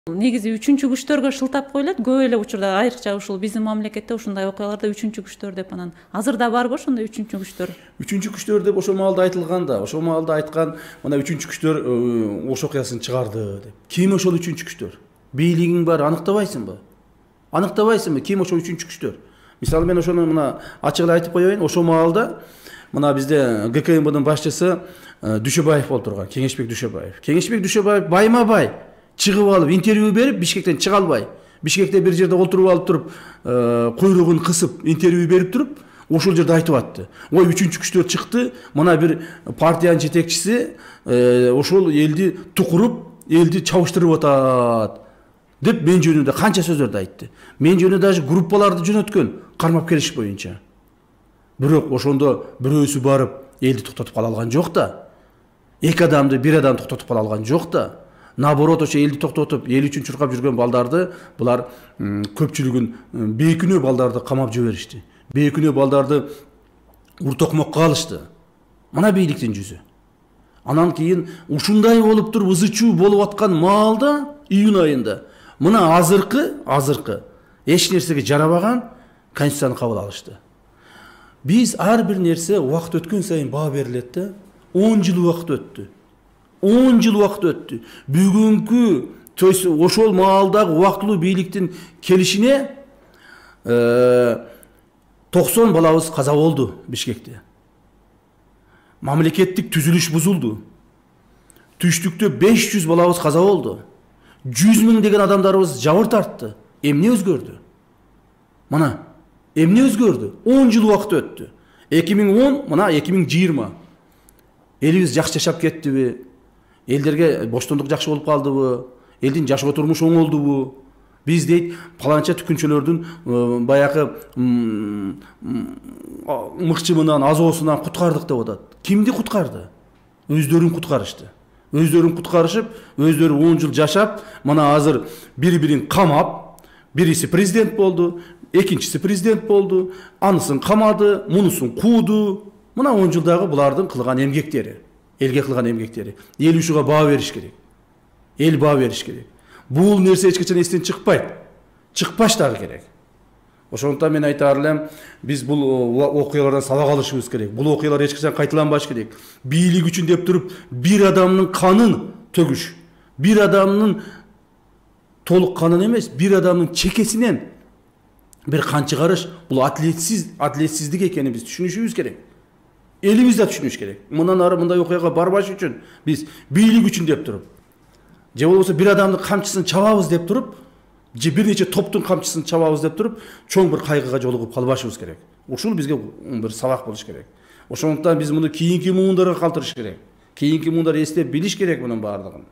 Негизи үчүнчү күчтөргө шылтап коюлат көп эле учурда, айрыкча ушул биздин мамлекетте ушундай окуяларда үчүнчү күчтөр деп анан азырда барбы ошондой үчүнчү күчтөр? Үчүнчү күчтөр деп ошол маалда айтылган да, ошол маалда айткан мына үчүнчү күчтөр ош окуясын чыгарды деп. Ким ошол үчүнчү күчтөр? Бийлигиң бар, аныктабайсыңбы? Аныктабайсыңбы ким ошол үчүнчү күчтөр? Мисалы мен ошону мына ачык эле айтып коеюн, ошол маалда мына бизде ГКМБдын башчысы Дүшөбаев болуп турган, Кеңешбек Дүшөбаев. Кеңешбек Дүшөбаев байма-бай чыгып алып интервью берип, Бишкектен чыга албай, Бишкекте бир жерде отуруп алып туруп, куйругун кысып интервью берип туруп, ошол жерде айтып атты. Ой, үчүнчү күчтөр чыкты, мына бир партиянын жетекчиси ошол элди тукуруп, элди чабыштырып атат деп мен жөнүндө канча сөздөрдү айтты. Мен жөнүндө даже группаларды жөнөткөн, кармап келиш боюнча. Бирок ошондо бирөөсү барып элди токтотуп кала алган жок да. Эки адамды, бир адам токтотуп кала алган жок да. Наоборот, ошо элди токтотуп, эл үчүн чуркап жүргөн балдарды булар көпчүлүгүн бейкүнөө балдарды камап жиберишти. Бейкүнөө балдарды уртокмокко алышты. Мына бийликтин жүзү. Анан кийин ушундай болуп туруп ызы-чуу болуп аткан маалда, июнь айында мына азыркы эч нерсеге жарабаган конституцияны кабыл алышты. Биз ар бир нерсе убакыт өткөн сайын баа берилет да. 10 жыл убакыт өттү. 10 жыл убакыт өттү. Бүгүнкү, то есть ошол маалдагы убактылуу бийликтин келишине 90 балабыз каза болду Бишкекте. Мамлекеттик түзүлүш бузулду. Түштүктө 500 балабыз каза болду. 100 миң деген адамдарыбыз жабыр тартты. Эмне өзгөрдү? Мына, эмне өзгөрдү? 10 жыл убакыт өттү. 2010, мына 2020. Элибиз жакшы жашап кеттиби? Элдерге боштондук жакшы болуп калдыбы? Элдин жашоо турмушу оңолдубу? Биз дейт, паланча түкүнчөлөрдүн баягы мыкчымынан, азоосунан куткардык деп атат. Кимди куткарды? Өздөрүн куткарышты. Өздөрүн куткарышып, өздөрү 10 жыл жашап, мына азыр бири-бирин камап, бириси президент болду, экинчиси президент болду, анысын камады, мунусун кууду. Мына 10 жылдагы булардын кылган эмгектери, элге кылган эмгектери. Эл ушуга баа бериш керек. Эл баа бериш керек. Бул нерсе эч качан эстен чыкпайт. Чыкпаш дагы керек. Ошондуктан мен айтаар элем, биз бул окуялардан сабак алышыбыз керек. Бул окуялар эч качан кайталанбаш керек. Бийлик үчүн деп туруп, бир адамдын канын төгүш, бир адамдын толук канын эмес, бир адамдын чекесинен бир кан чыгарыш, бул адилетсиздик экенин биз түшүнүшүбүз керек. Элибиз да түшүнүш керек. Мындан ары мындай окуяга барбаш үчүн биз бийлик үчүн деп туруп, же болбосо бир адамдын камчысын чабабыз деп туруп, же бир нече топтун камчысын чабабыз деп туруп, чоң бир кайгыга жолугуп калбашыбыз керек. Ушул бизге бир сабак болуш керек. Ошондуктан биз муну кийинки муундарга калтырыш керек. Кийинки муундар эстеп билиш керек мунун баардыгын.